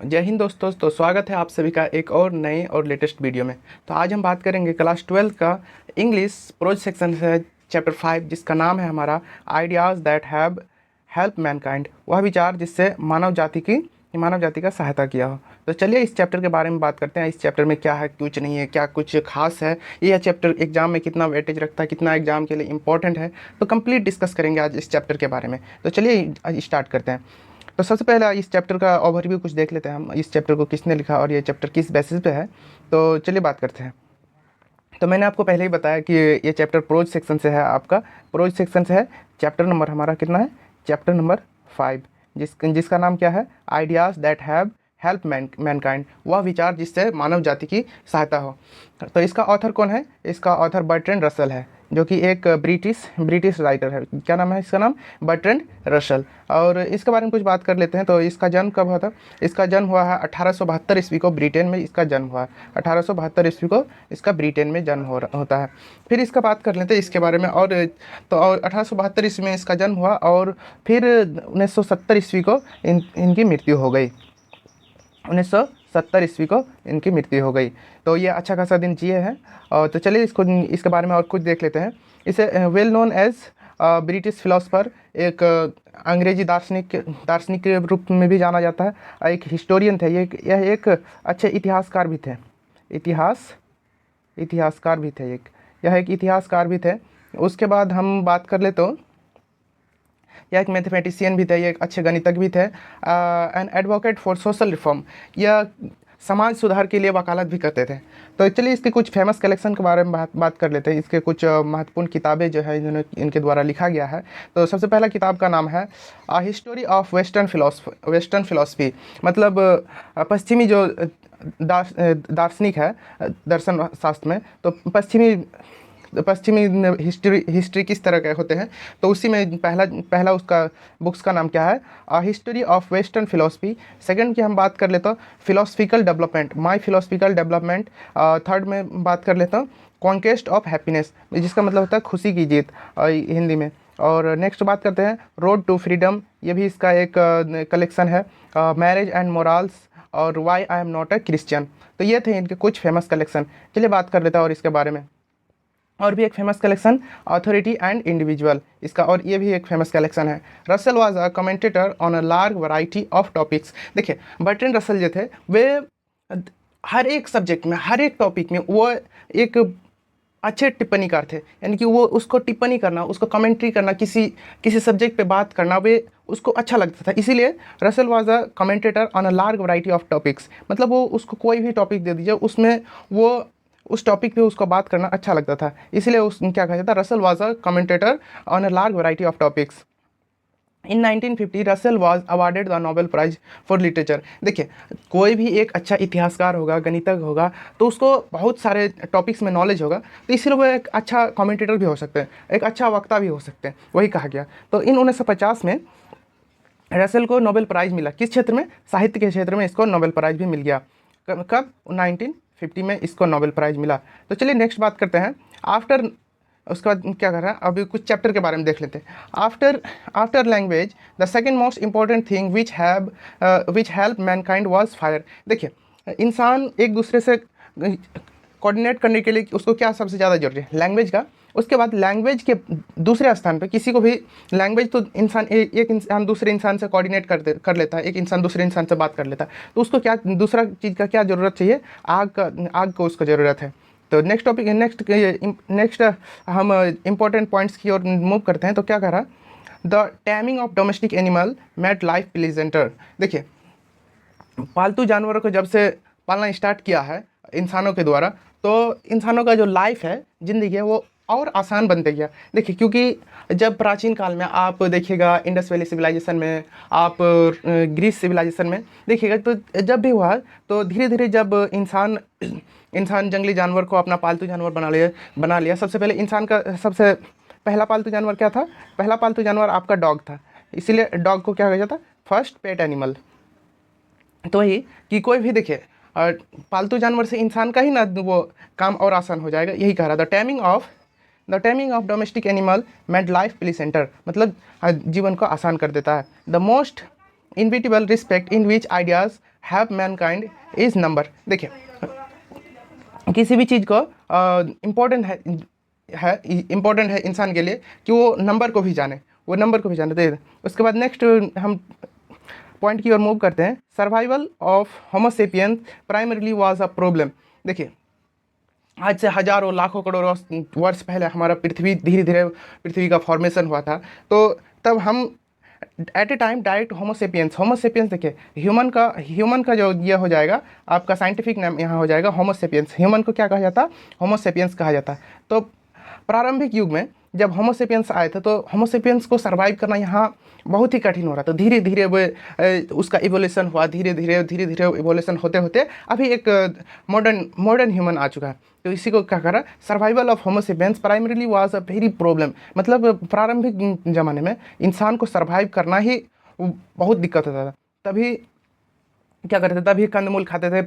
जय हिंद दोस्तों। तो स्वागत है आप सभी का एक और नए और लेटेस्ट वीडियो में। तो आज हम बात करेंगे क्लास 12 का इंग्लिश प्रोज सेक्शन से चैप्टर 5, जिसका नाम है हमारा ideas that have help Mankind, वह विचार जिससे मानव जाति का सहायता किया हो। तो चलिए इस चैप्टर के बारे में बात करते हैं। इस चैप्टर में क्या है, कुछ नहीं है, क्या कुछ खास है, यह चैप्टर एग्जाम में कितना वेटेज रखता है, कितना एग्जाम के लिए इंपॉर्टेंट है, तो कंप्लीट डिस्कस करेंगे आज इस चैप्टर के बारे में। तो चलिए आज स्टार्ट करते हैं। तो सबसे पहला इस चैप्टर का ओवरव्यू कुछ देख लेते हैं हम, इस चैप्टर को किसने लिखा और ये चैप्टर किस बेसिस पे है। तो चलिए बात करते हैं। तो मैंने आपको पहले ही बताया कि ये चैप्टर प्रोज सेक्शन से है, आपका प्रोज सेक्शन से है। चैप्टर नंबर हमारा कितना है? चैप्टर नंबर 5, जिसका नाम क्या है? Ideas that have help Mankind, वह विचार जिससे मानव जाति की सहायता हो। तो इसका ऑथर कौन है? इसका ऑथर बर्ट्रैंड रसल है, जो कि एक ब्रिटिश राइटर है। क्या नाम है इसका? नाम बर्ट्रैंड रसल। और इसके बारे में कुछ बात कर लेते हैं। तो इसका जन्म कब हुआ था? इसका जन्म हुआ है 1872 ईस्वी को, ब्रिटेन में इसका जन्म हुआ है। 1872 ईस्वी को इसका ब्रिटेन में जन्म होता है। फिर इसका बात कर लेते हैं इसके बारे में। और 1872 ईस्वी में इसका जन्म हुआ और फिर 1970 ईस्वी को इनकी मृत्यु हो गई। 1970 ईस्वी को इनकी मृत्यु हो गई। तो ये अच्छा खासा दिन जिए हैं। और तो चलिए इसके बारे में और कुछ देख लेते हैं। इसे well known as British philosopher, एक अंग्रेजी दार्शनिक के रूप में भी जाना जाता है। एक हिस्टोरियन थे, यह एक अच्छे इतिहासकार भी थे। इतिहासकार भी थे यह एक इतिहासकार भी थे। उसके बाद हम बात कर ले तो यह एक मैथमेटिशियन भी थे, ये एक अच्छे गणितज्ञ भी थे। An advocate for social reform, यह समाज सुधार के लिए वकालत भी करते थे। तो चलिए इसके कुछ फेमस कलेक्शन के बारे में बात कर लेते हैं। इसके कुछ महत्वपूर्ण किताबें जो है इनके द्वारा लिखा गया है। तो सबसे पहला किताब का नाम है हिस्टोरी ऑफ वेस्टर्न फिलोसफी, मतलब पश्चिमी जो दार्शनिक है दर्शन शास्त्र में। तो पश्चिमी हिस्ट्री किस तरह के होते हैं, तो उसी में पहला उसका बुक्स का नाम क्या है? History of western philosophy. Second की हम बात कर लेते हैं philosophical development, my philosophical development. Third में बात कर लेता हूँ कॉन्क्वेस्ट ऑफ हैप्पीनेस, जिसका मतलब होता है खुशी की जीत हिंदी में। और नेक्स्ट बात करते हैं रोड टू फ्रीडम, ये भी इसका एक कलेक्शन है। मैरिज एंड मोरल्स और why I am not a Christian. तो ये थे इनके कुछ फेमस कलेक्शन। चलिए बात कर लेता है और इसके बारे में। और भी एक famous collection authority and individual, इसका और ये भी एक फेमस कलेक्शन है। Russell was a commentator on a large variety of topics. देखिए बर्ट्रैंड रसल जो थे वे हर एक सब्जेक्ट में, हर एक टॉपिक में वो एक अच्छे टिप्पणीकार थे। यानी कि वो उसको टिप्पणी करना, उसको कमेंट्री करना, किसी सब्जेक्ट पे बात करना वे उसको अच्छा लगता था। इसीलिए Russell was a commentator on a large variety of topics, मतलब वो उसको कोई भी टॉपिक दे दीजिए, उसमें वो उस टॉपिक पे उसको बात करना अच्छा लगता था। इसलिए उस क्या कहा जाता है? Russell was a commentator on a large variety of topics. In 1950 Russell was awarded the Nobel prize for literature. देखिए कोई भी एक अच्छा इतिहासकार होगा, गणितज्ञ होगा, तो उसको बहुत सारे टॉपिक्स में नॉलेज होगा, तो इसलिए वो एक अच्छा कमेंटेटर भी हो सकते हैं, एक अच्छा वक्ता भी हो सकते हैं, वही कहा गया। तो इन 1950 में रसल को नोबेल प्राइज़ मिला। किस क्षेत्र में? साहित्य के क्षेत्र में इसको नोबेल प्राइज़ भी मिल गया। कब? 1950 में इसको नोबेल प्राइज़ मिला। तो चलिए नेक्स्ट बात करते हैं। आफ्टर उसके बाद क्या कर रहा है, अभी कुछ चैप्टर के बारे में देख लेते हैं। After language the second most important thing which help mankind was fire. देखिए इंसान एक दूसरे से कोऑर्डिनेट करने के लिए उसको क्या सबसे ज़्यादा जरूरी है? लैंग्वेज का। उसके बाद लैंग्वेज के दूसरे स्थान पे किसी को भी लैंग्वेज तो एक इंसान दूसरे इंसान से कोऑर्डिनेट कर लेता है, एक इंसान दूसरे इंसान से बात कर लेता है, तो उसको क्या दूसरा चीज़ का क्या ज़रूरत चाहिए? आग को उसको ज़रूरत है। तो नेक्स्ट टॉपिक, नेक्स्ट हम इंपॉर्टेंट पॉइंट्स की ओर मूव करते हैं। तो क्या कह रहा? The taming of domestic animal made life pleasanter. देखिए पालतू जानवरों को जब से पालना स्टार्ट किया है इंसानों के द्वारा, तो इंसानों का जो लाइफ है, ज़िंदगी है, वो और आसान बनते गया। देखिए क्योंकि जब प्राचीन काल में आप देखिएगा, इंडस वैली सिविलाइजेशन में, आप ग्रीस सिविलाइजेशन में देखिएगा, तो जब भी हुआ तो धीरे धीरे जब इंसान जंगली जानवर को अपना पालतू जानवर बना लिया। सबसे पहले इंसान का सबसे पहला पालतू जानवर क्या था? पहला पालतू जानवर आपका डॉग था। इसीलिए डॉग को क्या कहा जाता? First pet animal. तो वही कि कोई भी देखिए पालतू जानवर से इंसान का ही ना वो काम और आसान हो जाएगा, यही कह रहा था। The taming of domestic animal made life pleasanter, मतलब जीवन को आसान कर देता है। The most inevitable respect in which ideas have mankind is number. देखिए किसी भी चीज़ को इम्पोर्टेंट है इंसान के लिए कि वो नंबर को भी जाने, वो नंबर को भी जाने। तो उसके बाद नेक्स्ट हम पॉइंट की ओर मूव करते हैं। Survival of Homo sapiens primarily was a problem. देखिए आज से हजारों लाखों करोड़ों वर्ष पहले हमारा पृथ्वी धीरे धीरे पृथ्वी का फॉर्मेशन हुआ था। तो तब हम at a time direct homo sapiens देखिए ह्यूमन का जो ये हो जाएगा आपका साइंटिफिक नाम यहाँ हो जाएगा होमोसेपियंस। ह्यूमन को क्या कहा जाता? होमोसेपियंस कहा जाता। तो प्रारंभिक युग में जब होमोसेपियंस आए थे तो होमोसेपियंस को सर्वाइव करना यहाँ बहुत ही कठिन हो रहा था। धीरे धीरे वो उसका इवोल्यूशन हुआ, धीरे धीरे इवोल्यूशन होते होते अभी एक मॉडर्न ह्यूमन आ चुका है। तो इसी को क्या करा, survival of Homo sapiens primarily was a very problem. मतलब प्रारंभिक ज़माने में इंसान को सर्वाइव करना ही बहुत दिक्कत होता था। तभी क्या करते थे, तभी कंदमूल खाते थे,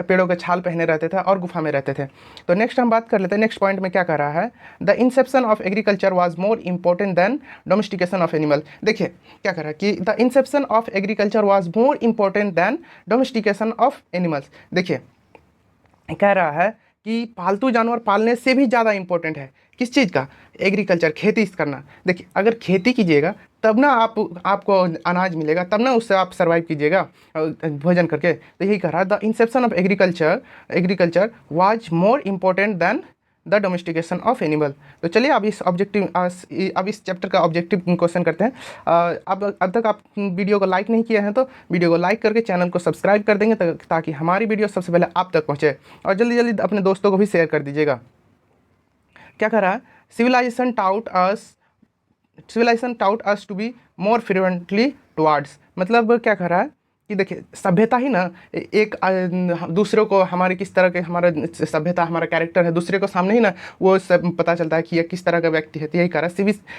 पेड़ों के छाल पहने रहते थे और गुफा में रहते थे। तो नेक्स्ट हम बात कर लेते हैं, नेक्स्ट पॉइंट में क्या कर रहा है, the inception of agriculture was more important than domestication of animal. देखिए क्या कर रहा है कि the inception of agriculture was more important than domestication of animals. देखिए कह रहा है कि पालतू जानवर पालने से भी ज़्यादा इंपॉर्टेंट है किस चीज़ का, एग्रीकल्चर, खेती करना। देखिए अगर खेती कीजिएगा तब ना आपको अनाज मिलेगा, तब ना उससे आप सर्वाइव कीजिएगा भोजन करके। तो यही कह रहा है the inception of agriculture was more important then the domestication of animal. तो चलिए अब इस चैप्टर का ऑब्जेक्टिव क्वेश्चन करते हैं। अब तक आप वीडियो को लाइक नहीं किए हैं तो वीडियो को लाइक करके चैनल को सब्सक्राइब कर देंगे ताकि हमारी वीडियो सबसे पहले आप तक पहुँचे, और जल्दी जल्दी अपने दोस्तों को भी शेयर कर दीजिएगा। क्या कर रहा है, civilisation taught us to be more frequently towards. मतलब क्या कर रहा है कि देखिए सभ्यता ही ना एक दूसरों को हमारे किस तरह के, हमारा सभ्यता हमारा कैरेक्टर है, दूसरे को सामने ही ना वो सब पता चलता है कि ये किस तरह का व्यक्ति है। तो यही कह रहा है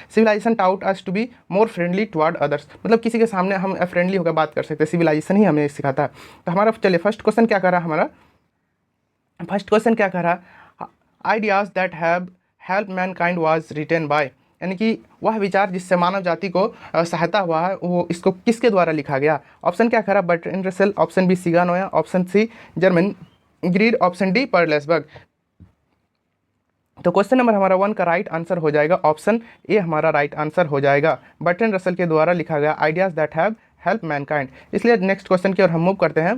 civilisation taught us to be more friendly toward others. मतलब किसी के सामने हम फ्रेंडली होकर बात कर सकते हैं, सिविलाइजेशन ही हमें सिखाता है। तो हमारा चलिए फर्स्ट क्वेश्चन क्या कर रहा है, ideas that have help mankind was written by, यानी कि वह विचार जिससे मानव जाति को सहायता हुआ है वो इसको किसके द्वारा लिखा गया। ऑप्शन क्या करा, बर्ट्रैंड रसेल, ऑप्शन बी सिगानोया, option C Germaine Greer, option D पर्लेसबर्ग। तो क्वेश्चन नंबर हमारा 1 का राइट आंसर हो जाएगा ऑप्शन ए, हमारा राइट आंसर हो जाएगा। बर्ट्रैंड रसेल के द्वारा लिखा गया ideas that have help Mankind. इसलिए नेक्स्ट क्वेश्चन की ओर हम मूव करते हैं।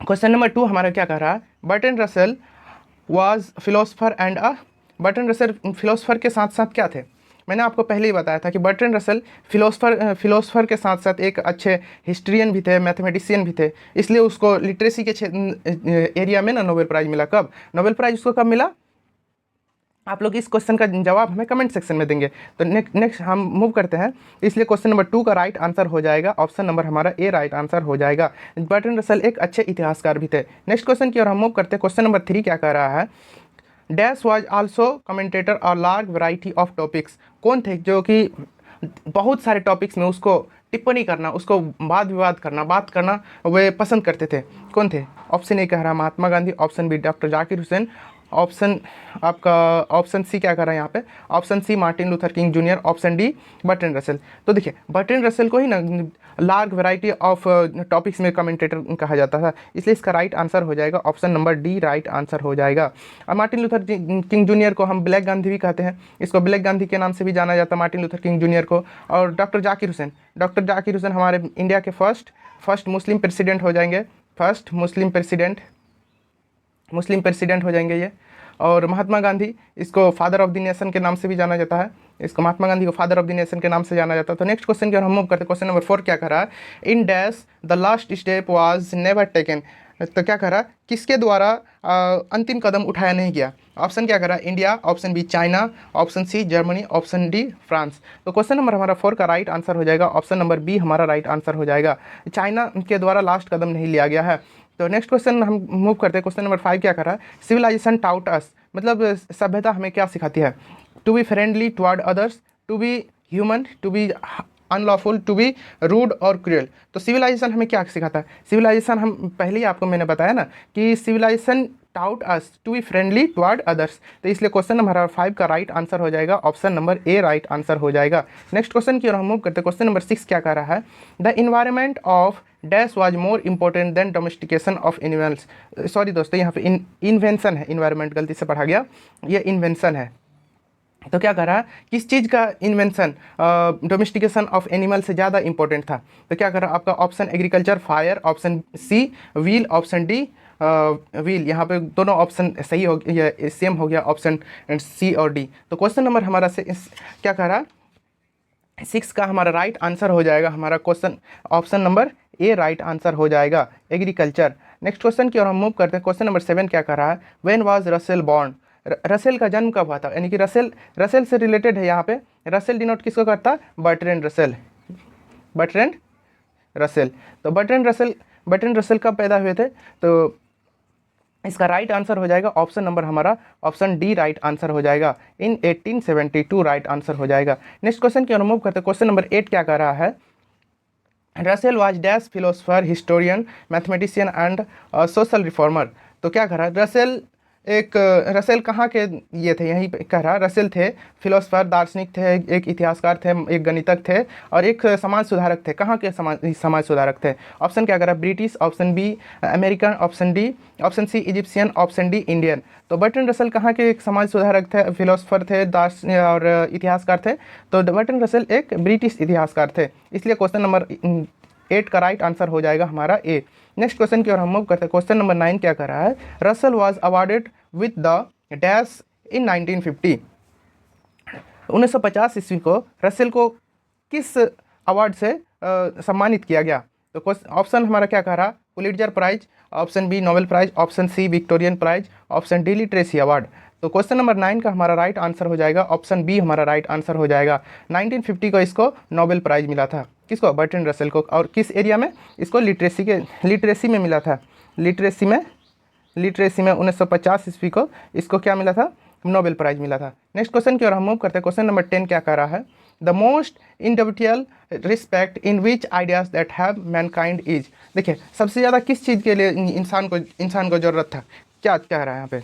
क्वेश्चन नंबर 2 हमारा क्या कह रहा है, Bertrand Russell was philosopher and Bertrand Russell philosopher के साथ साथ क्या थे। मैंने आपको पहले ही बताया था कि बर्ट्रैंड रसेल फिलोसफर के साथ साथ एक अच्छे हिस्ट्रियन भी थे, मैथमेटिशियन भी थे। इसलिए उसको लिटरेसी के एरिया में ना नोबेल प्राइज़ मिला। कब नोबेल प्राइज़ उसको कब मिला, आप लोग इस क्वेश्चन का जवाब हमें कमेंट सेक्शन में देंगे। तो नेक्स्ट हम मूव करते हैं। इसलिए क्वेश्चन नंबर 2 का राइट आंसर हो जाएगा ऑप्शन नंबर हमारा ए, राइट आंसर हो जाएगा। बर्ट्रैंड रसेल एक अच्छे इतिहासकार भी थे। नेक्स्ट क्वेश्चन की ओर हम मूव करते हैं। क्वेश्चन नंबर 3 क्या कह रहा है, डैश वाज आल्सो कमेंटेटर और लार्ज वैरायटी ऑफ टॉपिक्स। कौन थे जो कि बहुत सारे टॉपिक्स में उसको टिप्पणी करना, उसको वाद विवाद करना, बात करना वे पसंद करते थे। कौन थे, ऑप्शन ए कह रहा है Mahatma Gandhi, option B doctor Zakir Hussain, option C क्या कर रहा है यहाँ पे, option C Martin Luther King junior, option D Bertrand Russell. तो देखिए बर्ट्रैंड रसेल को ही ना लार्ज वैरायटी ऑफ टॉपिक्स में कमेंटेटर कहा जाता था, इसलिए इसका राइट आंसर हो जाएगा option number D, right answer हो जाएगा। और मार्टिन लूथर किंग जूनियर को हम ब्लैक गांधी भी कहते हैं, इसको ब्लैक गांधी के नाम से भी जाना जाता है मार्टिन लूथर किंग जूनियर को। और डॉक्टर जाकिर हुसैन हमारे इंडिया के फर्स्ट मुस्लिम प्रेसिडेंट हो जाएंगे, फर्स्ट मुस्लिम प्रेसिडेंट हो जाएंगे ये। और महात्मा गांधी, इसको फादर ऑफ द नेशन के नाम से भी जाना जाता है, इसको महात्मा गांधी को फादर ऑफ द नेशन के नाम से जाना जाता है। तो नेक्स्ट क्वेश्चन की ओर हम मूव करते हैं। क्वेश्चन नंबर 4 क्या कर रहा है, in dash the last step was never taken. तो क्या कर रहा है, किसके द्वारा अंतिम कदम उठाया नहीं गया। ऑप्शन क्या कर रहा है, India, option B China, option C Germany, option D France. तो क्वेश्चन नंबर हमारा 4 का राइट आंसर हो जाएगा ऑप्शन नंबर बी, हमारा राइट आंसर हो जाएगा। चाइना के द्वारा लास्ट कदम नहीं लिया गया है। तो नेक्स्ट क्वेश्चन हम मूव करते हैं। क्वेश्चन नंबर 5 क्या कर रहा है, सिविलाइजेशन टाउट अस, मतलब सभ्यता हमें क्या सिखाती है, to be friendly toward others, to be human, to be unlawful, to be rude और क्रूएल। तो सिविलाइजेशन हमें क्या सिखाता है, सिविलाइजेशन हम पहले ही आपको मैंने बताया ना कि civilisation taught us to be friendly toward others. तो इसलिए क्वेश्चन नंबर 5 का राइट आंसर हो जाएगा option number A right answer हो जाएगा। नेक्स्ट क्वेश्चन की ओर हम मूव करते हैं। क्वेश्चन नंबर 6 क्या कह रहा है, the environment of dash was more important than domestication of animals. Sorry दोस्तों, यहाँ पे इन्वेंशन है, इन्वायरमेंट गलती से पढ़ा गया, ये इन्वेंशन है। तो क्या कह रहा है, किस चीज़ का इन्वेंशन डोमेस्टिकेशन ऑफ एनिमल से ज़्यादा इंपॉर्टेंट था। तो क्या कर रहा है आपका option agriculture, fire, option C wheel, option D wheel. यहाँ पे दोनों ऑप्शन सही हो गया, सेम हो गया, ऑप्शन सी और डी। तो क्वेश्चन नंबर हमारा से क्या कह रहा है 6 का हमारा राइट आंसर हो जाएगा हमारा question option number A right answer हो जाएगा एग्रीकल्चर। नेक्स्ट क्वेश्चन की ओर हम मूव करते हैं। क्वेश्चन नंबर 7 क्या कर रहा है, when was Russell born. Russell का जन्म कब हुआ था, यानी कि रसेल से रिलेटेड है यहाँ पे। रसेल डिनोट किसको करता है, बर्ट्रैंड रसेल, बर्ट्रैंड रसेल। तो बर्ट्रैंड रसेल कब पैदा हुए थे, तो इसका राइट आंसर हो जाएगा ऑप्शन नंबर हमारा ऑप्शन डी राइट आंसर हो जाएगा, इन 1872 राइट आंसर हो जाएगा। नेक्स्ट क्वेश्चन की ओर मूव करते हैं। क्वेश्चन नंबर 8 क्या कर रहा है, Russell was dash philosopher, historian, mathematician and social reformer. तो क्या कर रहा है रसेल कहाँ के ये थे, यहीं पे कह रहा रसेल थे फिलोसफर, दार्शनिक थे, एक इतिहासकार थे, एक गणितज्ञ थे और एक समाज सुधारक थे। कहाँ के समाज सुधारक थे, ऑप्शन क्या करा, British, option B American, option D, option C Egyptian, option D Indian. तो बर्ट्रैंड रसेल कहाँ के एक समाज सुधारक थे, फिलोसफर थे, और इतिहासकार थे। तो बर्ट्रैंड रसेल एक ब्रिटिश इतिहासकार थे, इसलिए क्वेश्चन नंबर 8 का राइट आंसर हो जाएगा हमारा ए। नेक्स्ट क्वेश्चन की ओर हम मूव करते हैं। क्वेश्चन नंबर 9 क्या कर रहा है, Russell was awarded with the dash in 1950। 1950 ईस्वी को रसेल को किस अवार्ड से सम्मानित किया गया। तो ऑप्शन हमारा क्या कह रहा, Pulitzer prize, option B Nobel prize, option C Victorian prize, option D literacy award. तो क्वेश्चन नंबर 9 का हमारा राइट आंसर हो जाएगा ऑप्शन बी हमारा राइट आंसर हो जाएगा। 1950 को इसको नोबेल प्राइज मिला था, किसको, बर्ट्रैंड रसेल को। और किस एरिया में, इसको लिटरेसी में मिला था, लिटरेसी में 1950 ईस्वी को इसको क्या मिला था, नोबेल प्राइज मिला था। नेक्स्ट क्वेश्चन की ओर हम मूव करते हैं। क्वेश्चन नंबर 10 क्या कह रहा है, the most individual respect in which ideas that have mankind is. देखिए सबसे ज़्यादा किस चीज़ के लिए इंसान को ज़रूरत था, क्या कह रहा है यहाँ पे,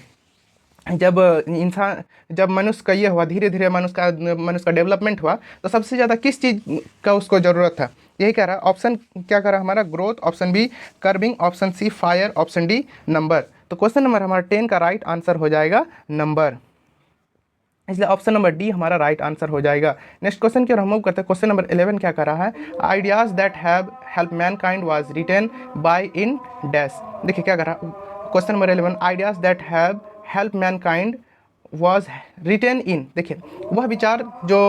जब मनुष्य का ये हुआ, धीरे धीरे मनुष्य का डेवलपमेंट हुआ, तो सबसे ज़्यादा किस चीज़ का उसको ज़रूरत था, यही कह रहा है। ऑप्शन क्या कह रहा है हमारा, growth, option B curbing, option C fire, option D number. तो क्वेश्चन नंबर हमारा 10 का राइट आंसर हो जाएगा नंबर, इसलिए ऑप्शन नंबर डी हमारा राइट आंसर हो जाएगा। नेक्स्ट क्वेश्चन की ओर हम मूव करते हैं। क्वेश्चन नंबर 11 क्या कर रहा है, ideas that have help mankind was written by in dash. देखिए क्या कर रहा है, question number 11, ideas that have help mankind was written in. देखिए वह विचार जो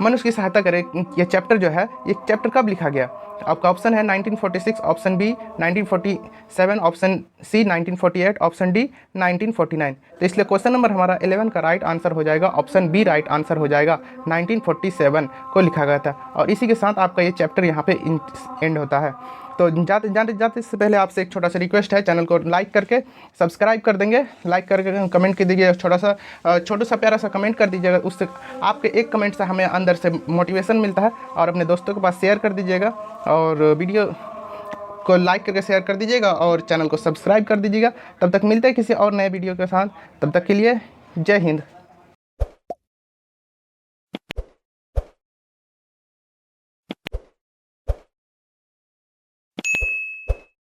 मनुष्य की सहायता करे, ये चैप्टर जो है, ये चैप्टर कब लिखा गया, आपका ऑप्शन है 1946, option B 1947, option C 1948, option D 1949। तो इसलिए क्वेश्चन नंबर हमारा 11 का राइट आंसर हो जाएगा ऑप्शन बी राइट आंसर हो जाएगा, 1947 को लिखा गया था। और इसी के साथ आपका ये चैप्टर यहाँ पे एंड होता है। तो जाते इससे पहले आपसे एक छोटा सा रिक्वेस्ट है, चैनल को लाइक करके सब्सक्राइब कर देंगे, लाइक करके कमेंट कर दीजिए, छोटा सा प्यारा सा कमेंट कर दीजिएगा, उससे आपके एक कमेंट से हमें अंदर से मोटिवेशन मिलता है। और अपने दोस्तों के पास शेयर कर दीजिएगा और वीडियो को लाइक करके शेयर कर दीजिएगा और चैनल को सब्सक्राइब कर दीजिएगा। तब तक मिलते हैं किसी और नए वीडियो के साथ, तब तक के लिए जय हिंद।